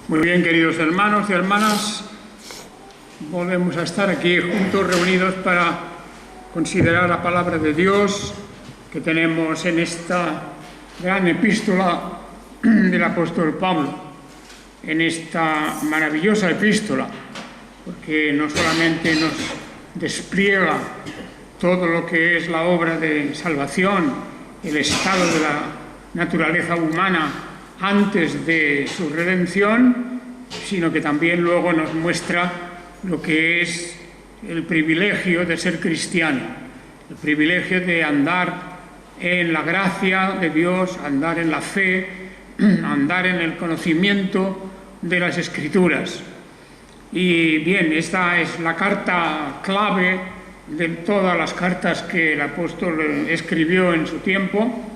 Muy bien, queridos hermanos y hermanas, volvemos a estar aquí juntos, reunidos para considerar la palabra de Dios que tenemos en esta gran epístola del apóstol Pablo, en esta maravillosa epístola, porque no solamente nos despliega todo lo que es la obra de salvación, el estado de la naturaleza humana antes de su redención, sino que también luego nos muestra lo que es el privilegio de ser cristiano, el privilegio de andar en la gracia de Dios, andar en la fe, andar en el conocimiento de las Escrituras. Y bien, esta es la carta clave de todas las cartas que el apóstol escribió en su tiempo,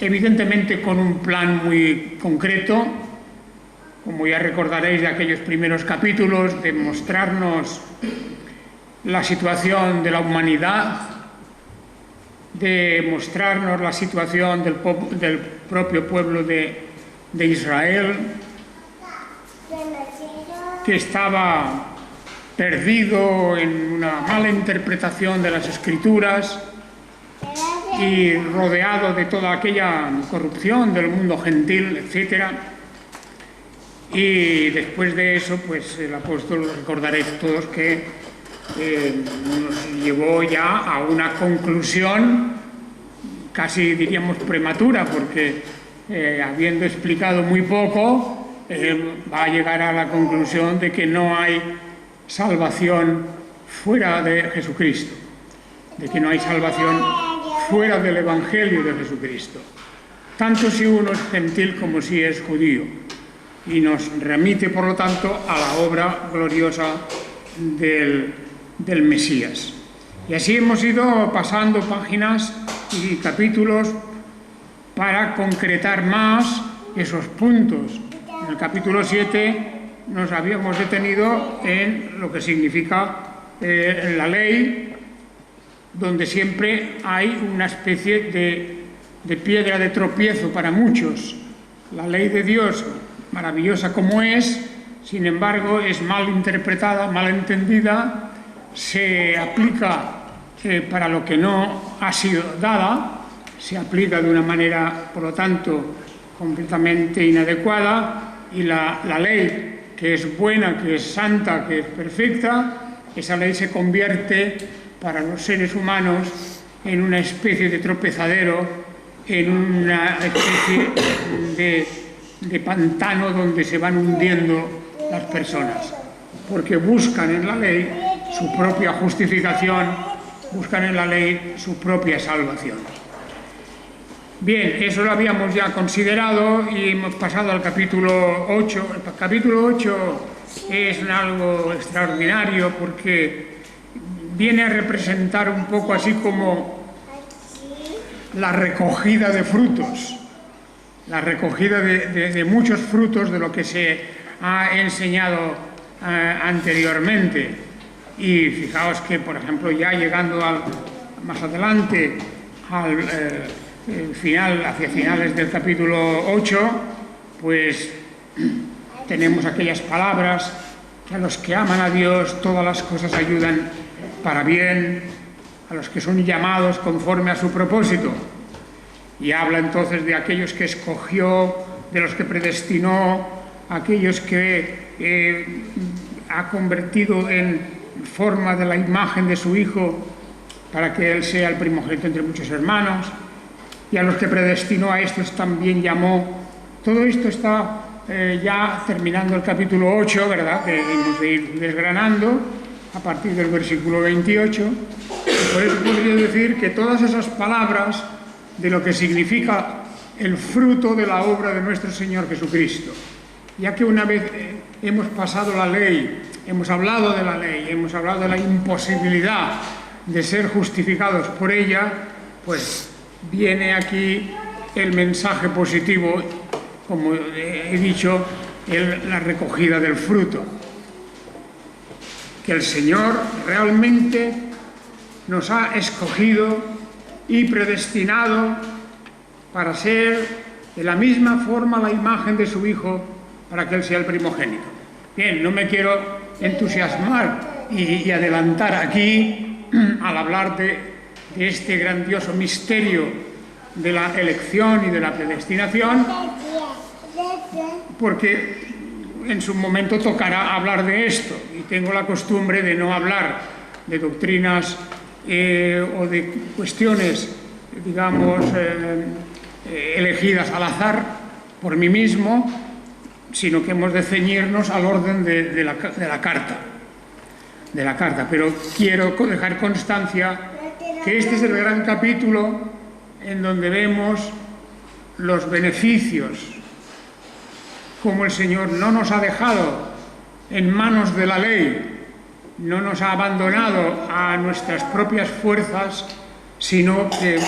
evidentemente con un plan muy concreto, como ya recordaréis de aquellos primeros capítulos, de mostrarnos la situación de la humanidad, de mostrarnos la situación del propio pueblo de Israel, que estaba perdido en una mala interpretación de las Escrituras y rodeado de toda aquella corrupción del mundo gentil, etc. Y después de eso, pues el apóstol, recordaréis todos que nos llevó ya a una conclusión casi diríamos prematura, porque habiendo explicado muy poco, va a llegar a la conclusión de que no hay salvación fuera de Jesucristo, de que no hay salvación fuera del Evangelio de Jesucristo, tanto si uno es gentil como si es judío, y nos remite, por lo tanto, a la obra gloriosa del Mesías. Y así hemos ido pasando páginas y capítulos para concretar más esos puntos. En el capítulo 7 nos habíamos detenido en lo que significa la ley, donde siempre hay una especie de piedra de tropiezo para muchos. La ley de Dios, maravillosa como es, sin embargo, es mal interpretada, mal entendida, se aplica para lo que no ha sido dada, se aplica de una manera, por lo tanto, completamente inadecuada, y la ley, que es buena, que es santa, que es perfecta, esa ley se convierte para los seres humanos en una especie de tropezadero, en una especie de pantano donde se van hundiendo las personas, porque buscan en la ley su propia justificación, buscan en la ley su propia salvación. Bien, eso lo habíamos ya considerado y hemos pasado al capítulo 8. El capítulo 8 es algo extraordinario porque viene a representar un poco así como la recogida de frutos, la recogida de muchos frutos de lo que se ha enseñado anteriormente. Y fijaos que, por ejemplo, ya llegando más adelante al final, hacia finales del capítulo 8, pues tenemos aquellas palabras que a los que aman a Dios todas las cosas ayudan para bien, a los que son llamados conforme a su propósito. Y habla entonces de aquellos que escogió, de los que predestinó, aquellos que ha convertido en forma de la imagen de su Hijo para que Él sea el primogénito entre muchos hermanos, y a los que predestinó a estos también llamó. Todo esto está ya terminando el capítulo 8, ¿verdad?, que hemos de ir desgranando a partir del versículo 28. Y por eso podría decir que todas esas palabras de lo que significa el fruto de la obra de nuestro Señor Jesucristo, ya que una vez hemos pasado la ley, hemos hablado de la ley, hemos hablado de la imposibilidad de ser justificados por ella, pues viene aquí el mensaje positivo, como he dicho, la recogida del fruto. Que el Señor realmente nos ha escogido y predestinado para ser de la misma forma la imagen de su Hijo, para que Él sea el primogénito. Bien, no me quiero entusiasmar y adelantar aquí al hablar de este grandioso misterio de la elección y de la predestinación, porque en su momento tocará hablar de esto, y tengo la costumbre de no hablar de doctrinas o de cuestiones, digamos, elegidas al azar por mí mismo, sino que hemos de ceñirnos al orden de la carta. Pero quiero dejar constancia que este es el gran capítulo en donde vemos los beneficios, como el Señor no nos ha dejado en manos de la ley, no nos ha abandonado a nuestras propias fuerzas, sino que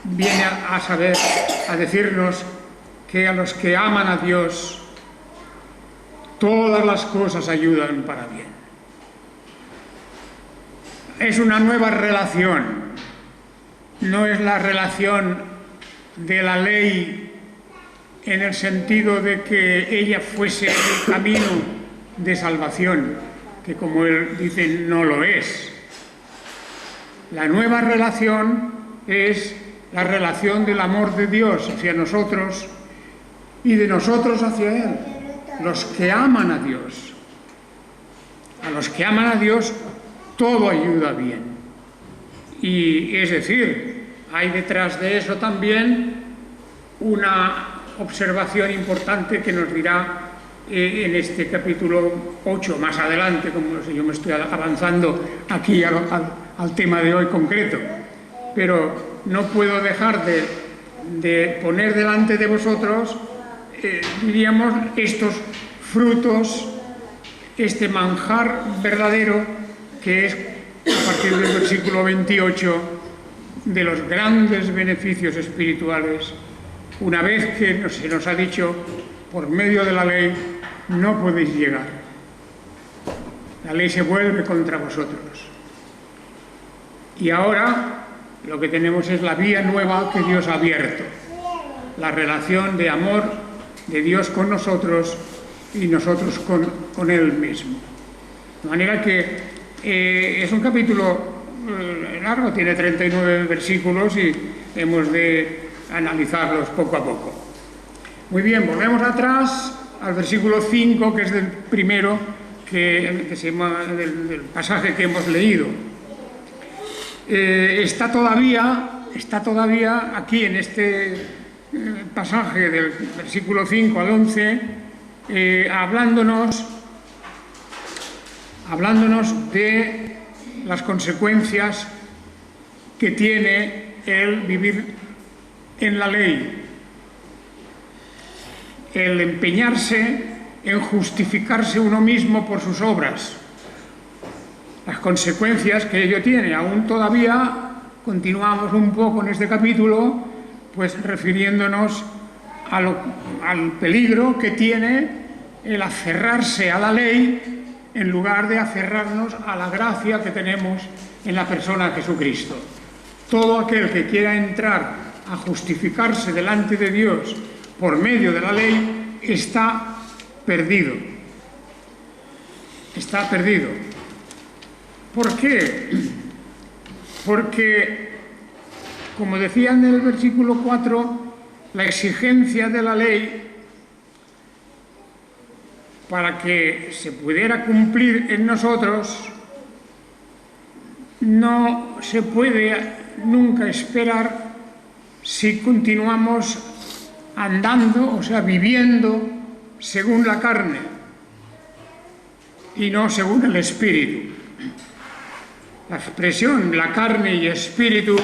viene a decirnos que a los que aman a Dios, todas las cosas ayudan para bien. Es una nueva relación, no es la relación de la ley en el sentido de que ella fuese el camino de salvación, que como él dice, no lo es. La nueva relación es la relación del amor de Dios hacia nosotros y de nosotros hacia Él, los que aman a Dios. A los que aman a Dios todo ayuda bien. Y es decir, hay detrás de eso también una observación importante que nos dirá en este capítulo 8, más adelante, como yo me estoy avanzando aquí al tema de hoy concreto. Pero no puedo dejar de poner delante de vosotros, diríamos, estos frutos, este manjar verdadero que es, a partir del versículo 28, de los grandes beneficios espirituales. Una vez que se nos ha dicho, por medio de la ley, no podéis llegar. La ley se vuelve contra vosotros. Y ahora lo que tenemos es la vía nueva que Dios ha abierto. La relación de amor de Dios con nosotros y nosotros con Él mismo. De manera que es un capítulo largo, tiene 39 versículos y hemos de analizarlos poco a poco. Muy bien, volvemos atrás al versículo 5, que es del primero del pasaje que hemos leído. Está todavía aquí en este pasaje del versículo 5 al 11 hablándonos de las consecuencias que tiene el vivir en la ley, el empeñarse en justificarse uno mismo por sus obras, las consecuencias que ello tiene. Aún todavía continuamos un poco en este capítulo, pues refiriéndonos al peligro que tiene el aferrarse a la ley en lugar de aferrarnos a la gracia que tenemos en la persona de Jesucristo. Todo aquel que quiera entrar a justificarse delante de Dios por medio de la ley está perdido. Está perdido. ¿Por qué? Porque, como decía en el versículo 4, la exigencia de la ley para que se pudiera cumplir en nosotros no se puede nunca esperar si continuamos andando, o sea, viviendo según la carne y no según el espíritu. La expresión la carne y espíritu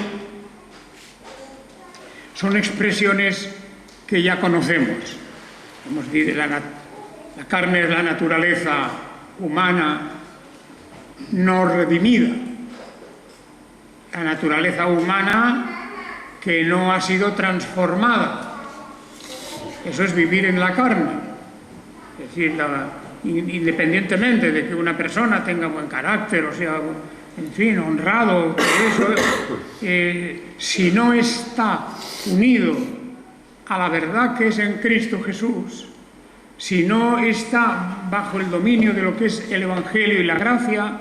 son expresiones que ya conocemos. Hemos dicho, la carne es la naturaleza humana no redimida, la naturaleza humana que no ha sido transformada. Eso es vivir en la carne. Es decir, independientemente de que una persona tenga buen carácter, o sea, en fin, honrado, eso, si no está unido a la verdad que es en Cristo Jesús, si no está bajo el dominio de lo que es el Evangelio y la gracia,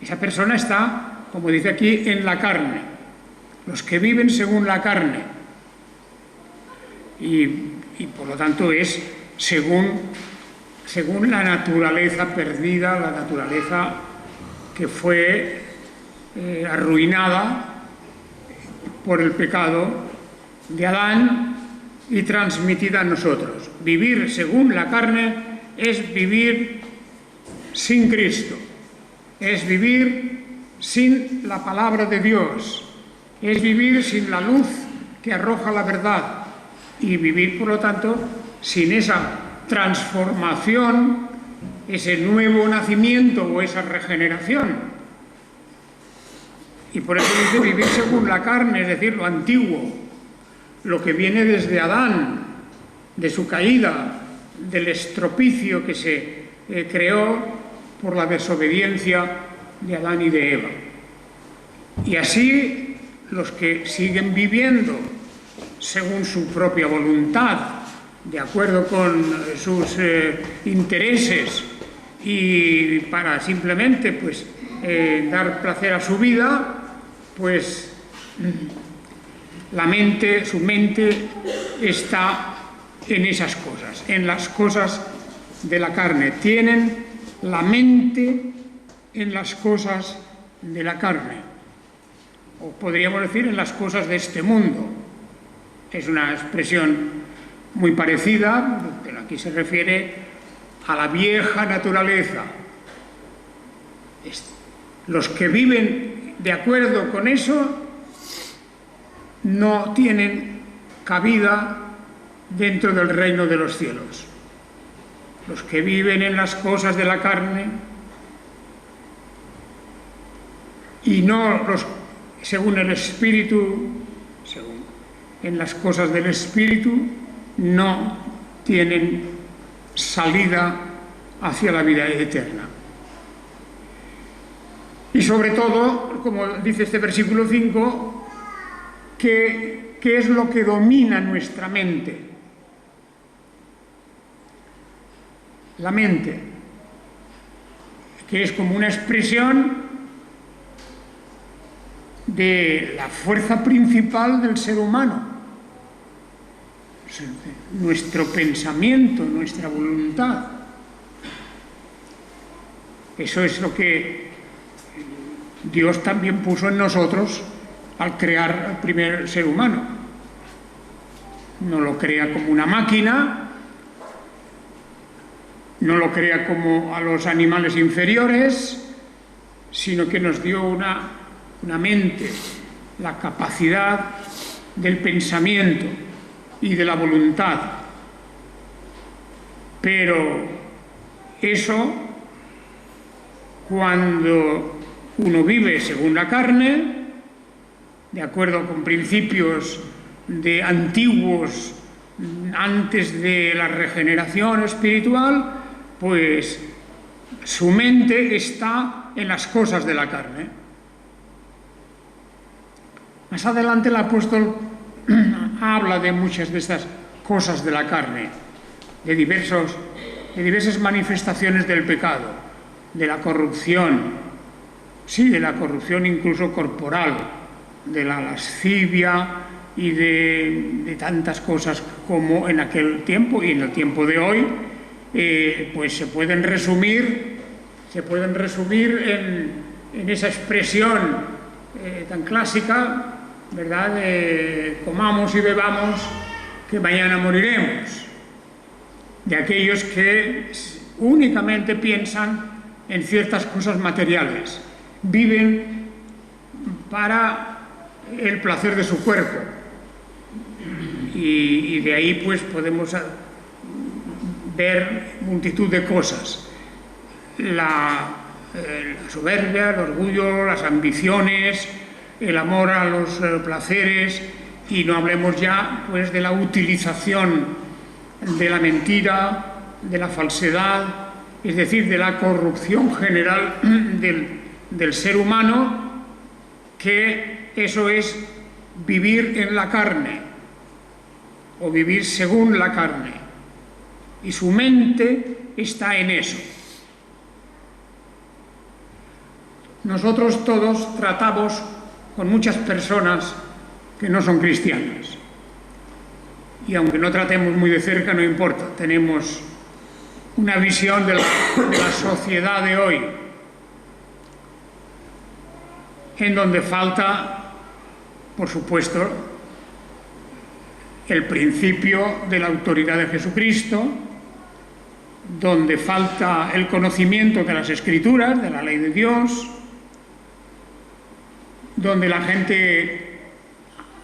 esa persona está, como dice aquí, en la carne. Los que viven según la carne. Y por lo tanto es según la naturaleza perdida, la naturaleza que fue arruinada por el pecado de Adán y transmitida a nosotros. Vivir según la carne es vivir sin Cristo, es vivir sin la palabra de Dios, es vivir sin la luz que arroja la verdad y vivir, por lo tanto, sin esa transformación, ese nuevo nacimiento o esa regeneración. Y por eso dice vivir según la carne, es decir, lo antiguo, lo que viene desde Adán, de su caída, del estropicio que se creó por la desobediencia de Adán y de Eva. Y así los que siguen viviendo según su propia voluntad, de acuerdo con sus intereses y para simplemente pues dar placer a su vida, pues su mente está en esas cosas, en las cosas de la carne. Tienen la mente en las cosas de la carne, o podríamos decir en las cosas de este mundo. Es una expresión muy parecida, pero aquí se refiere a la vieja naturaleza. Los que viven de acuerdo con eso no tienen cabida dentro del reino de los cielos. Los que viven en las cosas de la carne y no según el Espíritu, en las cosas del Espíritu, no tienen salida hacia la vida eterna. Y sobre todo, como dice este versículo 5, ¿qué es lo que domina nuestra mente? La mente, que es como una expresión de la fuerza principal del ser humano. Nuestro pensamiento, nuestra voluntad. Eso es lo que Dios también puso en nosotros al crear al primer ser humano. No lo crea como una máquina, no lo crea como a los animales inferiores, sino que nos dio una mente, la capacidad del pensamiento y de la voluntad. Pero eso, cuando uno vive según la carne, de acuerdo con principios de antiguos, antes de la regeneración espiritual, pues su mente está en las cosas de la carne. Más adelante el apóstol habla de muchas de estas cosas de la carne, de diversas manifestaciones del pecado, de la corrupción, sí, de la corrupción incluso corporal, de la lascivia y de tantas cosas como en aquel tiempo y en el tiempo de hoy, pues se pueden resumir en esa expresión tan clásica, ¿verdad? Comamos y bebamos, que mañana moriremos. De aquellos que únicamente piensan en ciertas cosas materiales, viven para el placer de su cuerpo. Y de ahí pues podemos ver multitud de cosas. La soberbia, el orgullo, las ambiciones, el amor a los placeres, y no hablemos ya pues de la utilización de la mentira, de la falsedad, es decir, de la corrupción general del ser humano, que eso es vivir en la carne. o vivir según la carne. Y su mente está en eso. Nosotros todos tratamos con muchas personas que no son cristianas. Y aunque no tratemos muy de cerca, no importa. Tenemos una visión de la sociedad de hoy, en donde falta, por supuesto, el principio de la autoridad de Jesucristo, donde falta el conocimiento de las Escrituras, de la ley de Dios, donde la gente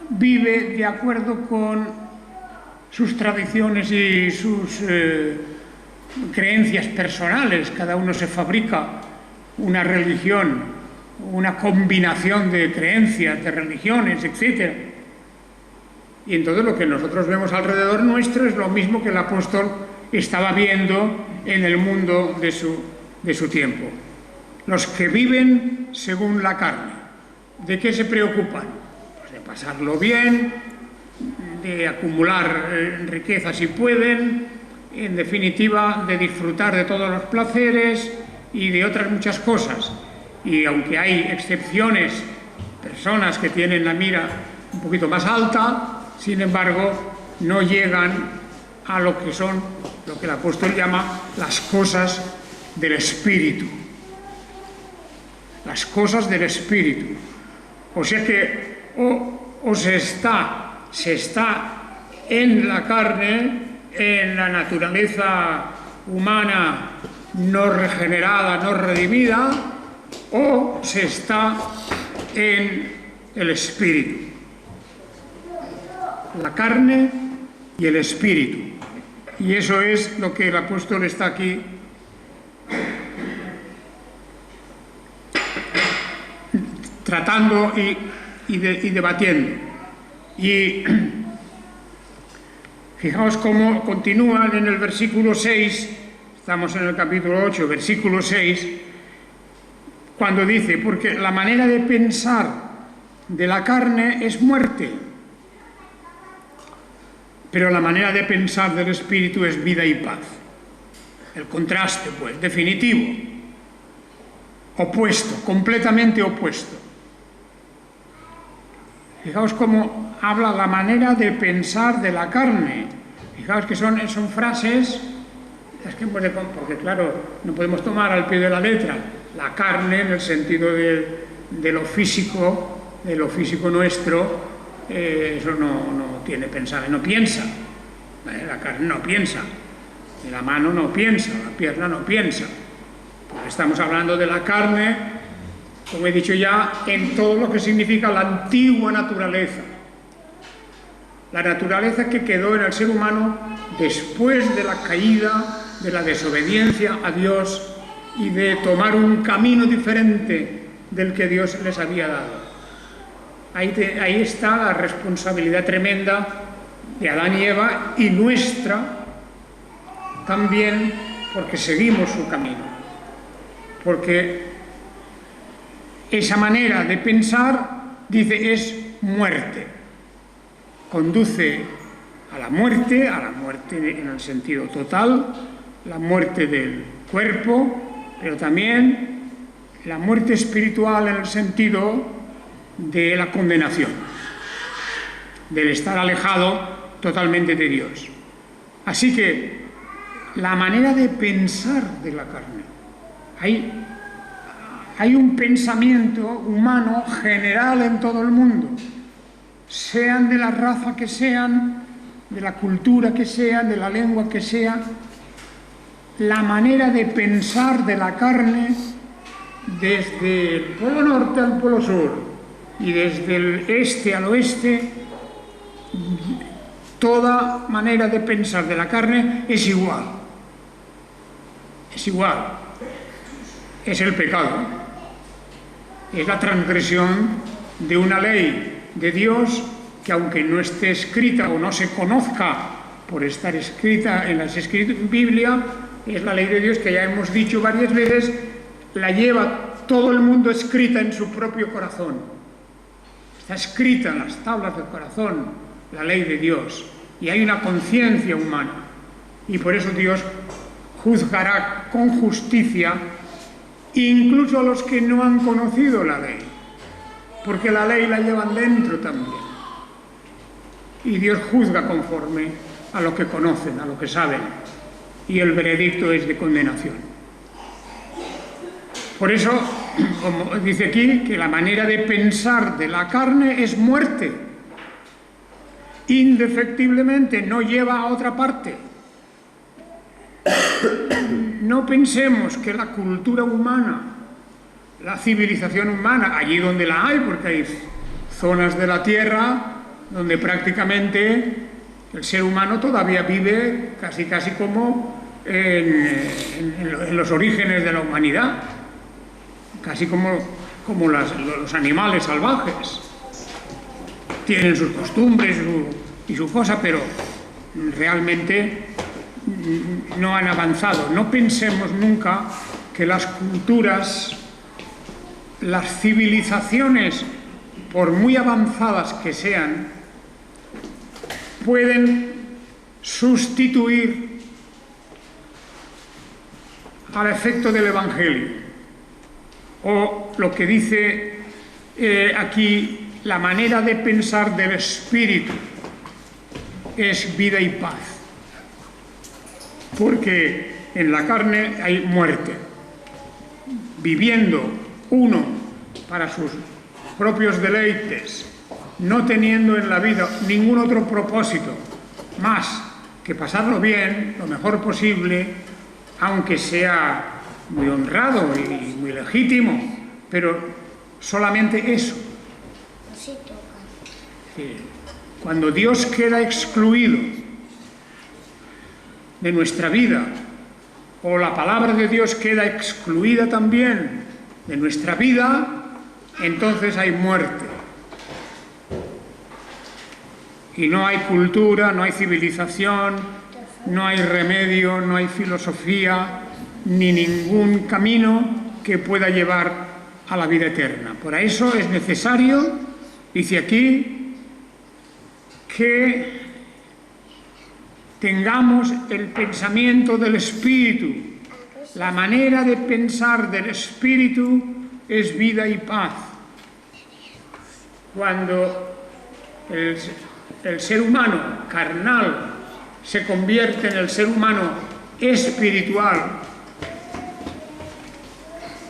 vive de acuerdo con sus tradiciones y sus creencias personales. Cada uno se fabrica una religión, una combinación de creencias, de religiones, etc. Y entonces lo que nosotros vemos alrededor nuestro es lo mismo que el apóstol estaba viendo en el mundo de su tiempo. Los que viven según la carne, ¿de qué se preocupan? Pues de pasarlo bien, de acumular riqueza si pueden, en definitiva de disfrutar de todos los placeres y de otras muchas cosas. Y aunque hay excepciones, personas que tienen la mira un poquito más alta, sin embargo no llegan a lo que son, lo que el apóstol llama las cosas del Espíritu. Las cosas del Espíritu. O sea que o se está en la carne, en la naturaleza humana no regenerada, no redimida, o se está en el Espíritu. La carne y el Espíritu. Y eso es lo que el apóstol está aquí tratando y debatiendo. Y fijaos cómo continúan en el versículo 6, estamos en el capítulo 8, versículo 6, cuando dice, porque la manera de pensar de la carne es muerte, pero la manera de pensar del Espíritu es vida y paz. El contraste, pues, definitivo, opuesto, completamente opuesto. Fijaos cómo habla la manera de pensar de la carne. Fijaos que son frases, es que, porque claro, no podemos tomar al pie de la letra la carne en el sentido de lo físico nuestro. Eso no tiene pensamiento, no piensa. La carne no piensa, la mano no piensa, la pierna no piensa. Porque estamos hablando de la carne, como he dicho ya, en todo lo que significa la antigua naturaleza. La naturaleza que quedó en el ser humano después de la caída, de la desobediencia a Dios y de tomar un camino diferente del que Dios les había dado. Ahí está la responsabilidad tremenda de Adán y Eva y nuestra también, porque seguimos su camino. Porque esa manera de pensar, dice, es muerte. Conduce a la muerte en el sentido total, la muerte del cuerpo, pero también la muerte espiritual en el sentido de la condenación, del estar alejado totalmente de Dios. Así que la manera de pensar de la carne, hay un pensamiento humano general en todo el mundo, sean de la raza que sean, de la cultura que sean, de la lengua que sea. La manera de pensar de la carne, desde el polo norte al polo sur y desde el este al oeste, toda manera de pensar de la carne es igual. Es igual. Es el pecado. Es la transgresión de una ley de Dios que, aunque no esté escrita o no se conozca por estar escrita en las Biblia, es la ley de Dios que ya hemos dicho varias veces, la lleva todo el mundo escrita en su propio corazón. Está escrita en las tablas del corazón la ley de Dios. y hay una conciencia humana. Y por eso Dios juzgará con justicia incluso a los que no han conocido la ley, porque la ley la llevan dentro también. Y Dios juzga conforme a lo que conocen, a lo que saben, y el veredicto es de condenación. Por eso, como dice aquí, que la manera de pensar de la carne es muerte. Indefectiblemente no lleva a otra parte. No pensemos que la cultura humana, la civilización humana, allí donde la hay, porque hay zonas de la Tierra donde prácticamente el ser humano todavía vive casi como en los orígenes de la humanidad, casi como los animales salvajes. Tienen sus costumbres y su cosa, pero realmente no han avanzado. No pensemos nunca que las culturas, las civilizaciones, por muy avanzadas que sean, pueden sustituir al efecto del Evangelio. O lo que dice aquí, la manera de pensar del Espíritu es vida y paz. Porque en la carne hay muerte. Viviendo uno para sus propios deleites, no teniendo en la vida ningún otro propósito más que pasarlo bien, lo mejor posible, aunque sea muy honrado y muy legítimo, pero solamente eso. Cuando Dios queda excluido de nuestra vida, o la palabra de Dios queda excluida también de nuestra vida, entonces hay muerte. Y no hay cultura, no hay civilización, no hay remedio, no hay filosofía, ni ningún camino que pueda llevar a la vida eterna. Por eso es necesario, dice aquí, que tengamos el pensamiento del Espíritu. La manera de pensar del Espíritu es vida y paz. Cuando el ser humano carnal se convierte en el ser humano espiritual,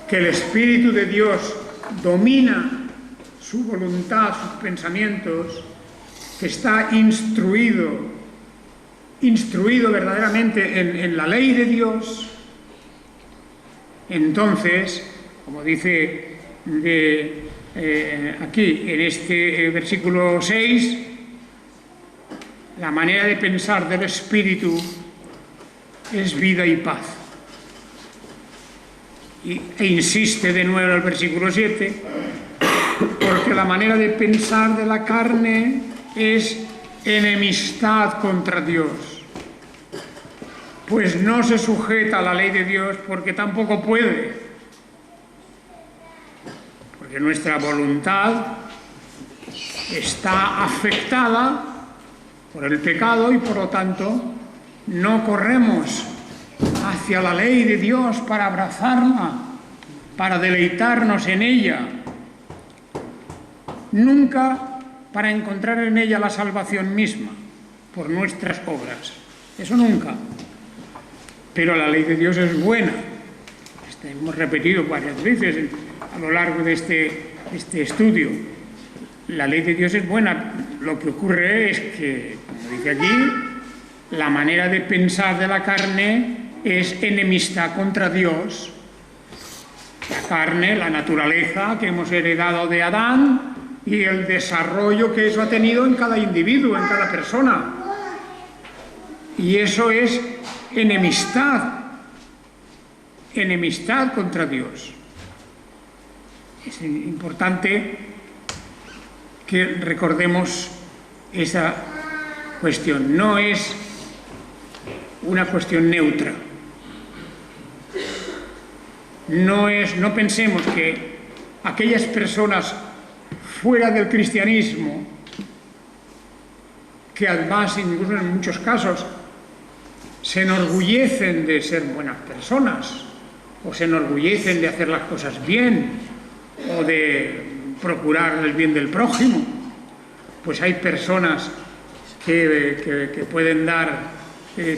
que el Espíritu de Dios domina su voluntad, sus pensamientos, que está instruido verdaderamente en la ley de Dios, entonces, como dice aquí en este versículo 6, la manera de pensar del Espíritu es vida y paz. E insiste de nuevo en el versículo 7, porque la manera de pensar de la carne es enemistad contra Dios, pues no se sujeta a la ley de Dios porque tampoco puede, porque nuestra voluntad está afectada por el pecado y por lo tanto no corremos hacia la ley de Dios para abrazarla, para deleitarnos en ella, nunca para encontrar en ella la salvación misma por nuestras obras, eso nunca. Pero la ley de Dios es buena. Hemos repetido varias veces a lo largo de este estudio. La ley de Dios es buena. Lo que ocurre es que, como dice aquí, la manera de pensar de la carne es enemistad contra Dios. La carne, la naturaleza que hemos heredado de Adán y el desarrollo que eso ha tenido en cada individuo, en cada persona. Y eso es enemistad contra Dios. Es importante que recordemos esa cuestión. No es una cuestión neutra. No pensemos que aquellas personas fuera del cristianismo que además, incluso en muchos casos, se enorgullecen de ser buenas personas, o se enorgullecen de hacer las cosas bien, o de procurar el bien del prójimo. Pues hay personas que pueden dar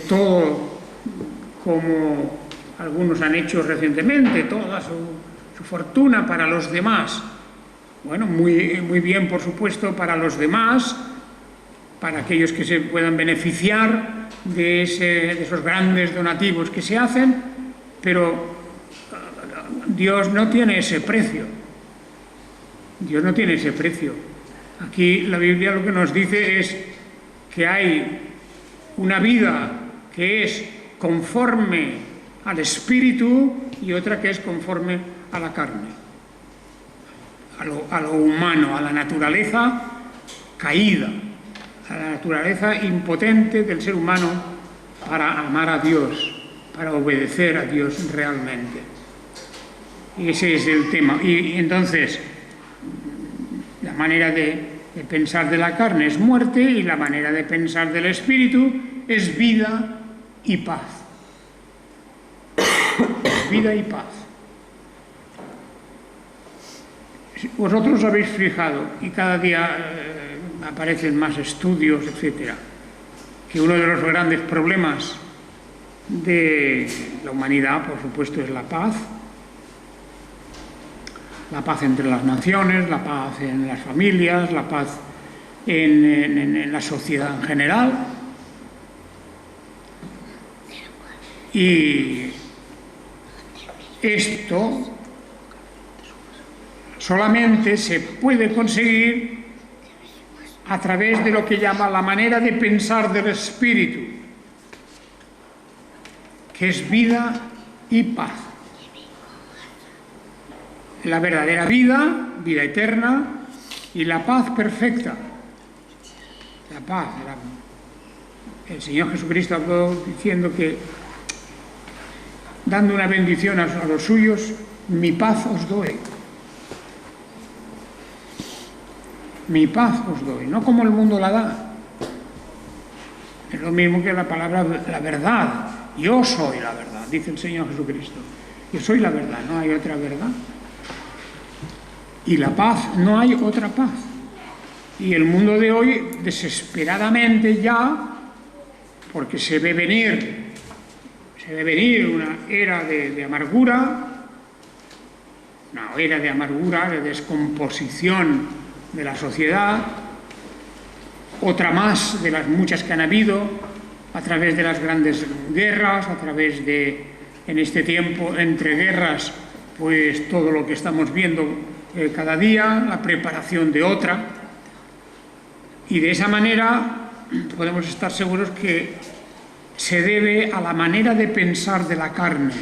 todo, como algunos han hecho recientemente, toda su fortuna para los demás. Bueno, muy bien, por supuesto, para los demás, para aquellos que se puedan beneficiar de esos grandes donativos que se hacen, pero Dios no tiene ese precio. Dios no tiene ese precio. Aquí la Biblia lo que nos dice es que hay una vida que es conforme al Espíritu y otra que es conforme a la carne, a lo humano, a la naturaleza caída, a la naturaleza impotente del ser humano para amar a Dios, para obedecer a Dios realmente. Y ese es el tema. Y entonces, la manera de pensar de la carne es muerte y la manera de pensar del Espíritu es vida y paz. Vida y paz. Vosotros habéis fijado, y cada día aparecen más estudios, etcétera, que uno de los grandes problemas de la humanidad, por supuesto, es la paz. La paz entre las naciones, la paz en las familias, la paz en la sociedad en general. Y esto solamente se puede conseguir a través de lo que llama la manera de pensar del Espíritu, que es vida y paz. La verdadera vida, vida eterna, y la paz perfecta. La paz. El Señor Jesucristo habló diciendo que, dando una bendición a los suyos, mi paz os doy. Mi paz os doy, no como el mundo la da. Es lo mismo que la palabra, la verdad. Yo soy la verdad, dice el Señor Jesucristo. Yo soy la verdad, no hay otra verdad. Y la paz, no hay otra paz. Y el mundo de hoy, desesperadamente ya, porque se ve venir una era de amargura, una era de amargura, de descomposición de la sociedad, otra más de las muchas que han habido, a través de las grandes guerras, a través de, en este tiempo, entre guerras, pues todo lo que estamos viendo cada día, la preparación de otra, y de esa manera podemos estar seguros que se debe a la manera de pensar de la carne.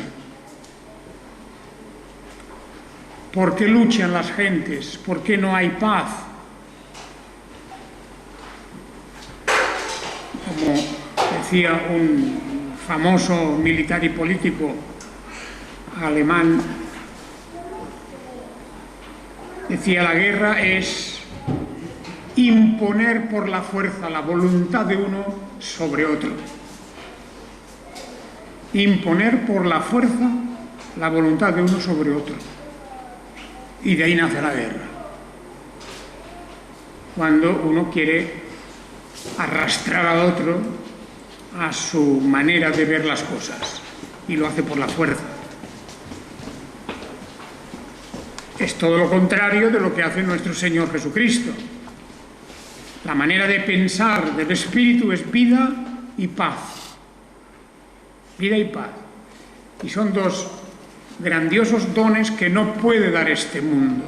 ¿Por qué luchan las gentes? ¿Por qué no hay paz? Como decía un famoso militar y político alemán, decía, la guerra es imponer por la fuerza la voluntad de uno sobre otro. Imponer por la fuerza la voluntad de uno sobre otro. Y de ahí nace la guerra. Cuando uno quiere arrastrar a otro a su manera de ver las cosas y lo hace por la fuerza. Es todo lo contrario de lo que hace nuestro Señor Jesucristo. La manera de pensar del Espíritu es vida y paz. Vida y paz. Y son dos grandiosos dones que no puede dar este mundo.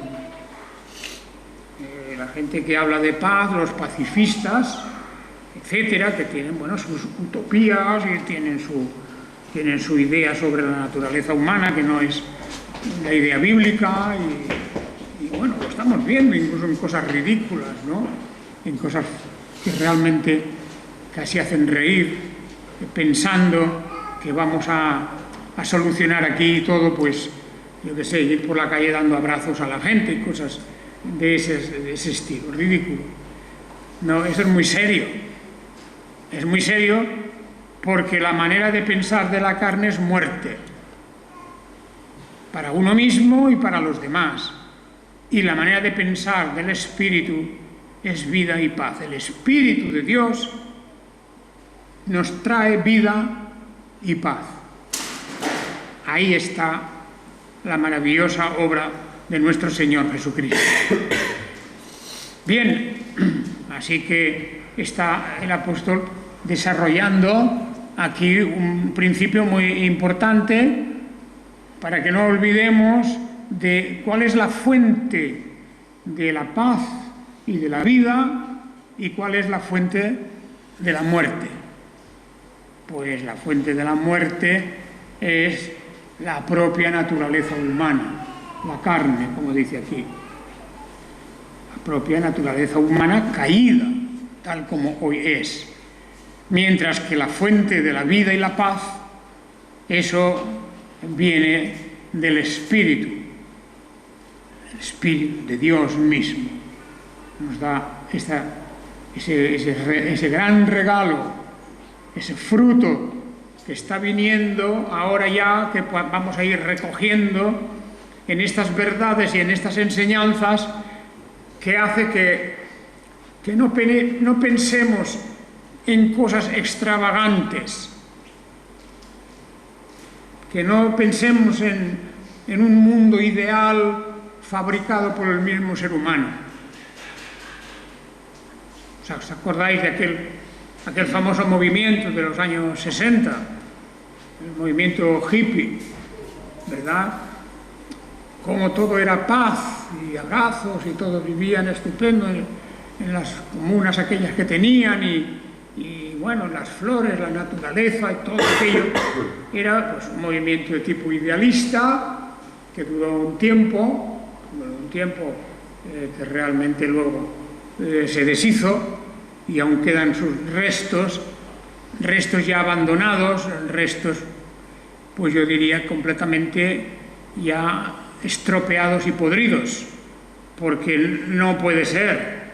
La gente que habla de paz, los pacifistas, etcétera, que tienen, bueno, sus utopías y tienen su idea sobre la naturaleza humana, que no es la idea bíblica, y bueno, lo estamos viendo incluso en cosas ridículas, ¿no? En cosas que realmente casi hacen reír, pensando que vamos a solucionar aquí todo, pues, yo qué sé, ir por la calle dando abrazos a la gente y cosas de ese estilo, ridículo. No, eso es muy serio. Es muy serio porque la manera de pensar de la carne es muerte, para uno mismo y para los demás. Y la manera de pensar del Espíritu es vida y paz. El Espíritu de Dios nos trae vida y paz. Ahí está la maravillosa obra de nuestro Señor Jesucristo. Bien, así que está el apóstol desarrollando aquí un principio muy importante para que no olvidemos de cuál es la fuente de la paz y de la vida y cuál es la fuente de la muerte. Pues la fuente de la muerte es la propia naturaleza humana, la carne, como dice aquí. La propia naturaleza humana caída, tal como hoy es. Mientras que la fuente de la vida y la paz, eso viene del Espíritu. El Espíritu de Dios mismo nos da ese gran regalo, ese fruto que está viniendo ahora ya, que vamos a ir recogiendo en estas verdades y en estas enseñanzas, que hace que no pensemos en cosas extravagantes, que no pensemos en un mundo ideal fabricado por el mismo ser humano. ¿Os acordáis de aquel famoso movimiento de los años 60? El movimiento hippie, ¿verdad? Como todo era paz y abrazos y todos vivían estupendo en las comunas aquellas que tenían y bueno, las flores, la naturaleza y todo aquello. Era pues un movimiento de tipo idealista que duró un tiempo que realmente luego se deshizo y aún quedan sus restos ya abandonados, restos, pues yo diría completamente ya estropeados y podridos, porque no puede ser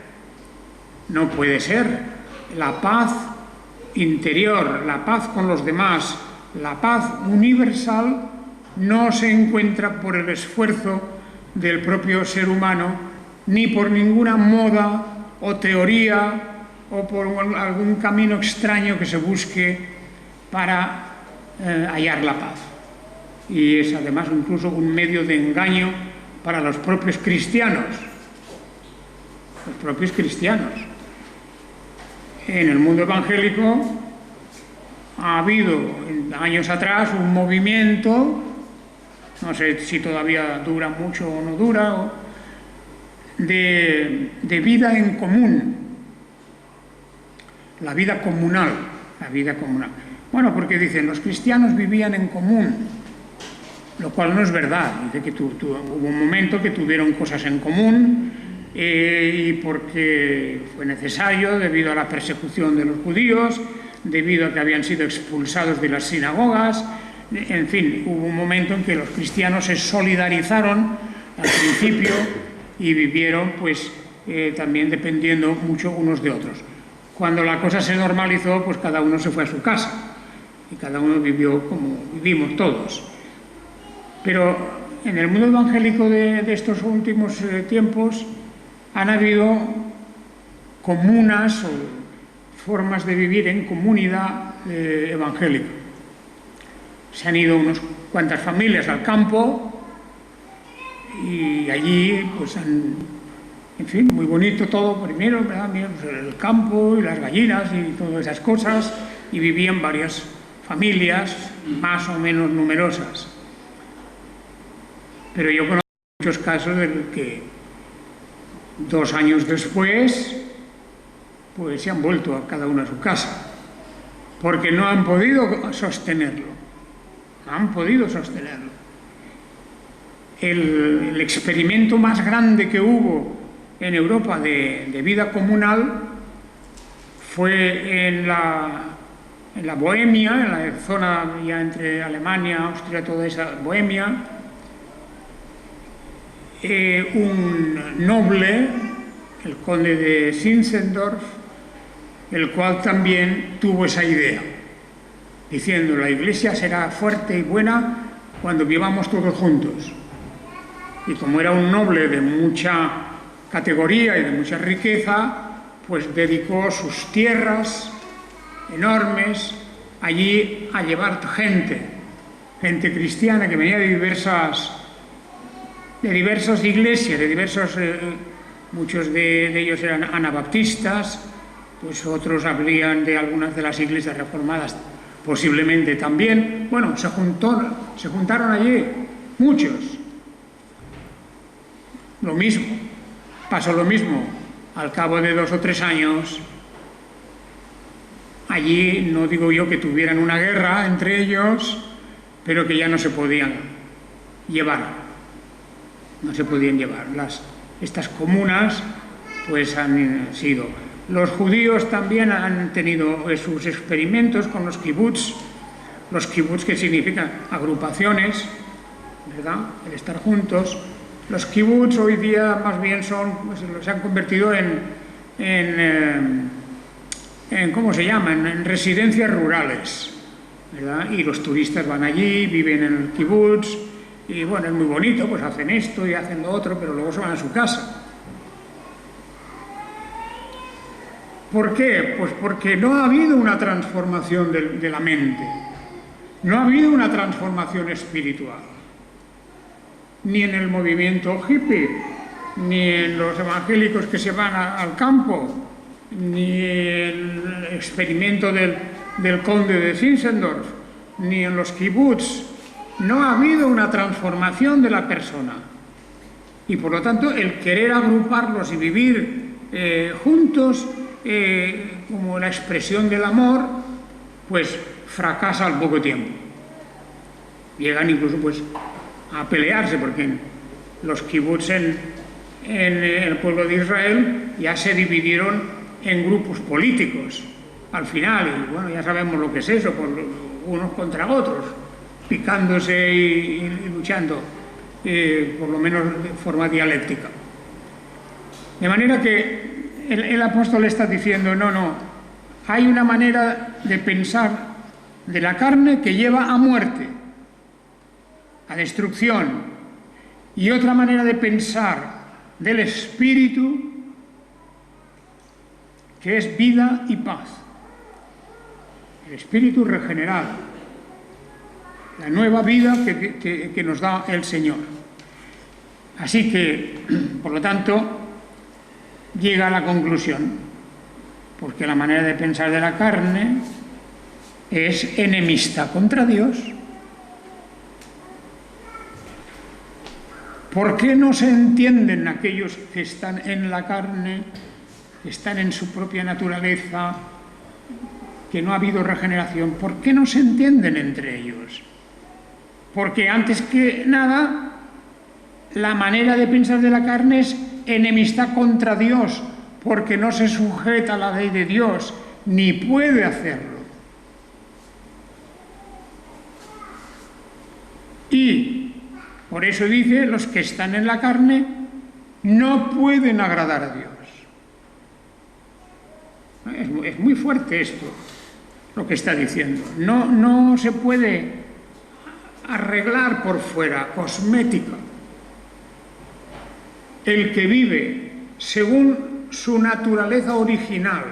la paz interior, la paz con los demás, la paz universal no se encuentra por el esfuerzo del propio ser humano, ni por ninguna moda o teoría o por algún camino extraño que se busque para hallar la paz. Y es además incluso un medio de engaño para los propios cristianos. Los propios cristianos. En el mundo evangélico ha habido años atrás un movimiento, no sé si todavía dura mucho o no dura, de vida en común. La vida comunal. Bueno, porque dicen, los cristianos vivían en común, lo cual no es verdad. Dice que hubo un momento que tuvieron cosas en común y porque fue necesario debido a la persecución de los judíos, debido a que habían sido expulsados de las sinagogas. En fin, hubo un momento en que los cristianos se solidarizaron al principio y vivieron pues también dependiendo mucho unos de otros. Cuando la cosa se normalizó, pues cada uno se fue a su casa y cada uno vivió como vivimos todos. Pero en el mundo evangélico de estos últimos tiempos han habido comunas o formas de vivir en comunidad evangélica. Se han ido unas cuantas familias al campo y allí pues en fin, muy bonito todo primero, ¿verdad? El campo y las gallinas y todas esas cosas, y vivían varias familias más o menos numerosas. Pero yo conozco muchos casos en que 2 años después pues se han vuelto a cada uno a su casa, porque no han podido sostenerlo. El experimento más grande que hubo en Europa de vida comunal fue en la Bohemia, en la zona ya entre Alemania, Austria, toda esa Bohemia. Un noble, el conde de Zinzendorf, el cual también tuvo esa idea, diciendo: la Iglesia será fuerte y buena cuando vivamos todos juntos. Y como era un noble de mucha categoría y de mucha riqueza, pues dedicó sus tierras enormes allí a llevar gente cristiana que venía de diversas iglesias, muchos de ellos eran anabaptistas, pues otros habrían de algunas de las iglesias reformadas posiblemente también. Bueno, se juntaron allí muchos. Pasó lo mismo. Al cabo de 2 o 3 años, allí no digo yo que tuvieran una guerra entre ellos, pero que ya no se podían llevar. Estas comunas pues han sido. Los judíos también han tenido sus experimentos con los kibbutz. Los kibbutz, que significan agrupaciones, ¿verdad? El estar juntos. Los kibbutz hoy día más bien se han convertido en ¿cómo se llaman? En residencias rurales, ¿verdad? Y los turistas van allí, viven en el kibbutz, y bueno, es muy bonito, pues hacen esto y hacen lo otro, pero luego se van a su casa. ¿Por qué? Pues porque no ha habido una transformación de la mente, no ha habido una transformación espiritual, ni en el movimiento hippie, ni en los evangélicos que se van al campo, ni en el experimento del conde de Zinzendorf, ni en los kibbutz. No ha habido una transformación de la persona. Y por lo tanto, el querer agruparlos y vivir juntos como la expresión del amor, pues fracasa al poco tiempo. Llegan incluso pues a pelearse, porque los kibbutz en el pueblo de Israel ya se dividieron en grupos políticos al final, y bueno, ya sabemos lo que es eso, por unos contra otros, picándose y luchando, por lo menos de forma dialéctica. De manera que el apóstol está diciendo: no, hay una manera de pensar de la carne que lleva a muerte, a destrucción, y otra manera de pensar del espíritu que es vida y paz. El espíritu regenerado, la nueva vida que nos da el Señor. Así que, por lo tanto, llega a la conclusión, porque la manera de pensar de la carne es enemistad contra Dios. ¿Por qué no se entienden aquellos que están en la carne, que están en su propia naturaleza, que no ha habido regeneración? ¿Por qué no se entienden entre ellos? Porque antes que nada, la manera de pensar de la carne es enemistad contra Dios, porque no se sujeta a la ley de Dios, ni puede hacerlo. Y por eso dice: los que están en la carne no pueden agradar a Dios. Es muy fuerte esto, lo que está diciendo. No se puede arreglar por fuera, cosmética. El que vive según su naturaleza original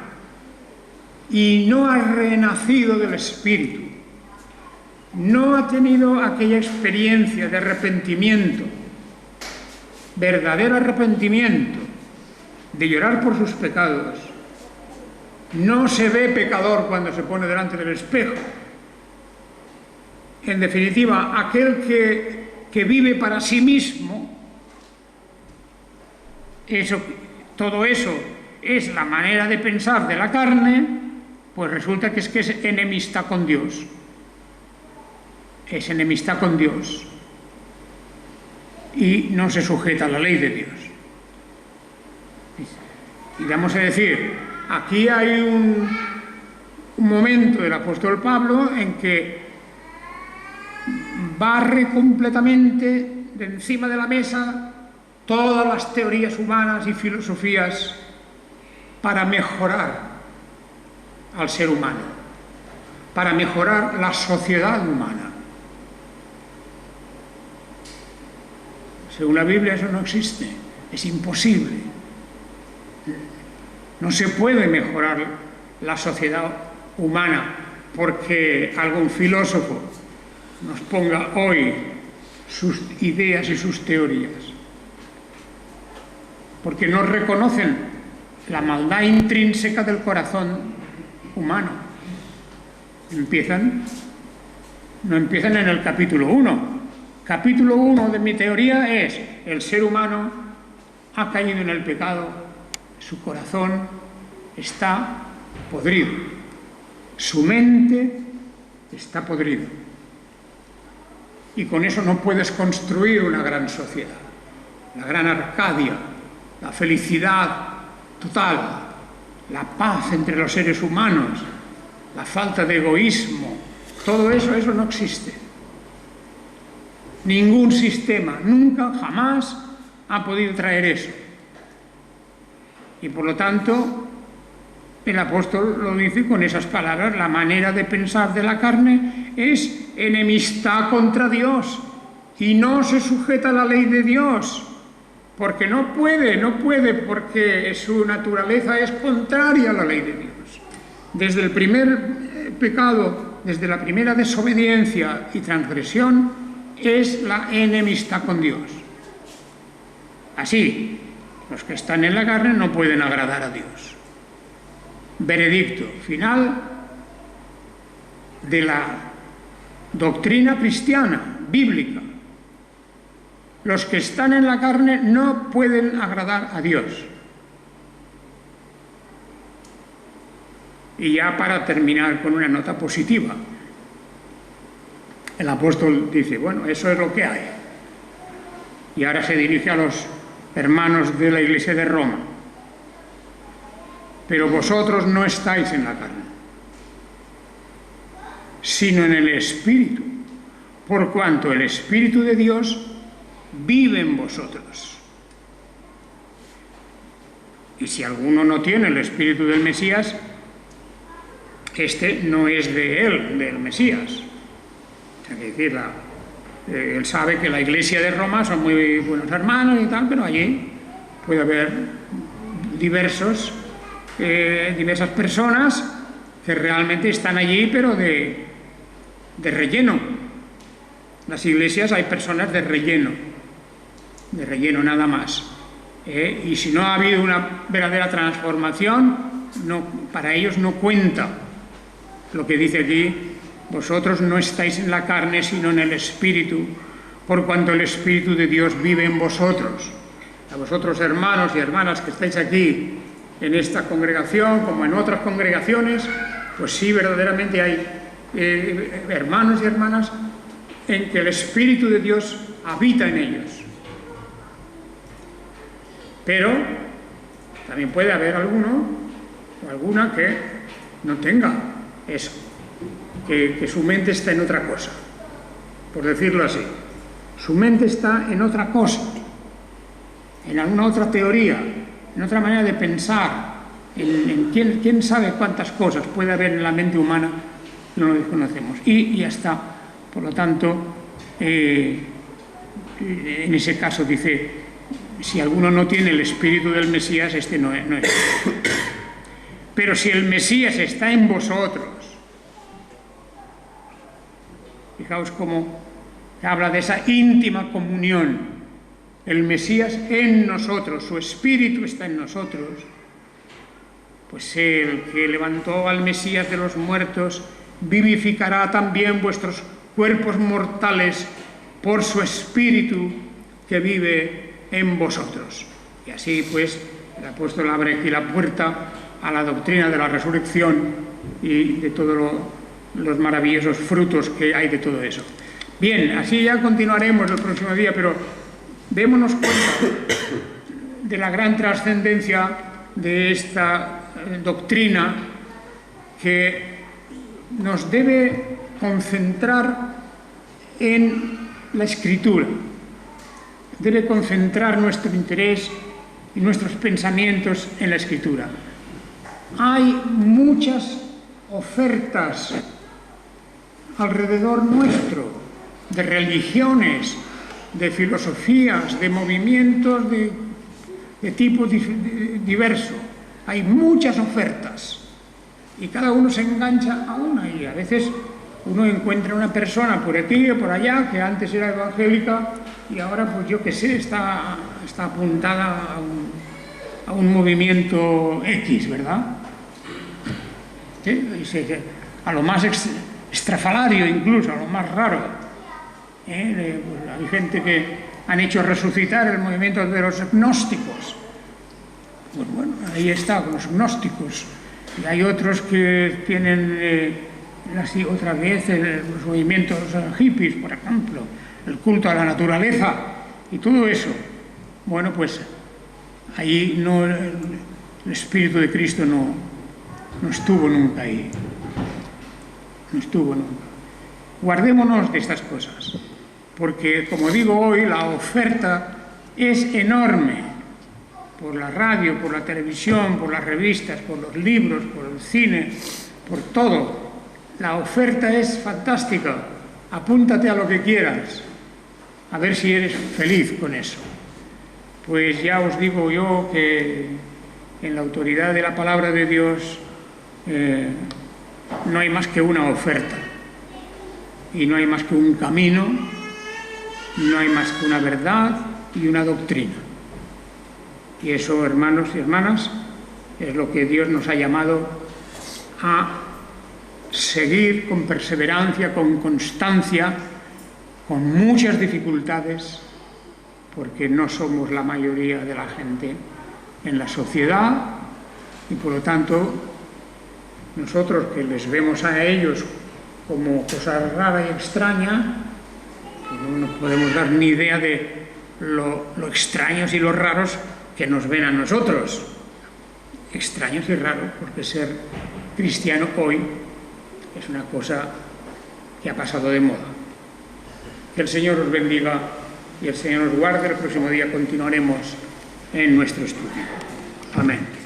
y no ha renacido del Espíritu, no ha tenido aquella experiencia de arrepentimiento, verdadero arrepentimiento, de llorar por sus pecados, no se ve pecador cuando se pone delante del espejo. En definitiva, aquel que vive para sí mismo, todo eso es la manera de pensar de la carne, pues resulta que es enemistad con Dios. Es enemistad con Dios. Y no se sujeta a la ley de Dios. Y vamos a decir, aquí hay un momento del apóstol Pablo en que barre completamente de encima de la mesa todas las teorías humanas y filosofías para mejorar al ser humano, para mejorar la sociedad humana. Según la Biblia eso no existe, es imposible. No se puede mejorar la sociedad humana porque algún filósofo nos ponga hoy sus ideas y sus teorías, porque no reconocen la maldad intrínseca del corazón humano. No empiezan en el capítulo 1. Capítulo 1 de mi teoría es: el ser humano ha caído en el pecado, su corazón está podrido, su mente está podrida. Y con eso no puedes construir una gran sociedad, la gran Arcadia, la felicidad total, la paz entre los seres humanos, la falta de egoísmo. Todo eso no existe. Ningún sistema, nunca, jamás ha podido traer eso. Y por lo tanto, el apóstol lo dice con esas palabras: la manera de pensar de la carne es enemistad contra Dios y no se sujeta a la ley de Dios, porque no puede, porque su naturaleza es contraria a la ley de Dios. Desde el primer pecado, desde la primera desobediencia y transgresión, es la enemistad con Dios. Así, los que están en la carne no pueden agradar a Dios. Veredicto final de la doctrina cristiana, bíblica. Los que están en la carne no pueden agradar a Dios. Y ya para terminar con una nota positiva, el apóstol dice: bueno, eso es lo que hay. Y ahora se dirige a los hermanos de la Iglesia de Roma: pero vosotros no estáis en la carne, sino en el Espíritu, por cuanto el Espíritu de Dios vive en vosotros. Y si alguno no tiene el Espíritu del Mesías, este no es de él, del Mesías. Es decir, él sabe que la Iglesia de Roma son muy buenos hermanos y tal, pero allí puede haber diversas personas que realmente están allí, pero de relleno. En las iglesias hay personas de relleno nada más. Y si no ha habido una verdadera transformación, para ellos no cuenta lo que dice aquí: vosotros no estáis en la carne, sino en el Espíritu, por cuanto el Espíritu de Dios vive en vosotros. A vosotros, hermanos y hermanas que estáis aquí en esta congregación, como en otras congregaciones, pues sí, verdaderamente hay hermanos y hermanas en que el Espíritu de Dios habita en ellos. Pero también puede haber alguno o alguna que no tenga eso, que su mente está en otra cosa, por decirlo así. Su mente está en otra cosa, en alguna otra teoría, en otra manera de pensar, en quién sabe cuántas cosas puede haber en la mente humana, no lo desconocemos. Y ya está. Por lo tanto, en ese caso dice: si alguno no tiene el Espíritu del Mesías, este no es. Pero si el Mesías está en vosotros, fijaos cómo habla de esa íntima comunión. El Mesías en nosotros, su Espíritu está en nosotros. Pues el que levantó al Mesías de los muertos vivificará también vuestros cuerpos mortales por su Espíritu que vive en vosotros. Y así pues el apóstol abre aquí la puerta a la doctrina de la resurrección y de todos los maravillosos frutos que hay de todo eso. Bien, así ya continuaremos el próximo día, pero démonos cuenta de la gran trascendencia de esta doctrina, que nos debe concentrar en la Escritura, debe concentrar nuestro interés y nuestros pensamientos en la Escritura. Hay muchas ofertas alrededor nuestro, de religiones, de filosofías, de movimientos de tipo diverso. Hay muchas ofertas y cada uno se engancha a una, y a veces uno encuentra una persona por aquí o por allá que antes era evangélica y ahora, pues yo qué sé, está apuntada a un movimiento X, ¿verdad? ¿Sí? A lo más estrafalario incluso, a lo más raro. Hay gente que han hecho resucitar el movimiento de los gnósticos. Pues bueno, ahí está, con los gnósticos. Y hay otros que tienen otra vez los movimientos hippies, por ejemplo, el culto a la naturaleza y todo eso. Bueno, pues ahí no, el Espíritu de Cristo no estuvo nunca ahí. No estuvo nunca. Guardémonos de estas cosas, porque, como digo hoy, la oferta es enorme. Por la radio, por la televisión, por las revistas, por los libros, por el cine, por todo. La oferta es fantástica. Apúntate a lo que quieras, a ver si eres feliz con eso. Pues ya os digo yo que en la autoridad de la palabra de Dios no hay más que una oferta, y no hay más que un camino, no hay más que una verdad y una doctrina. Y eso, hermanos y hermanas, es lo que Dios nos ha llamado a seguir con perseverancia, con constancia, con muchas dificultades, porque no somos la mayoría de la gente en la sociedad, y por lo tanto nosotros, que les vemos a ellos como cosa rara y extraña, pues no nos podemos dar ni idea de lo extraños y lo raros que nos ven a nosotros. Extraños y raros, porque ser cristiano hoy es una cosa que ha pasado de moda. Que el Señor os bendiga y el Señor os guarde. El próximo día continuaremos en nuestro estudio. Amén.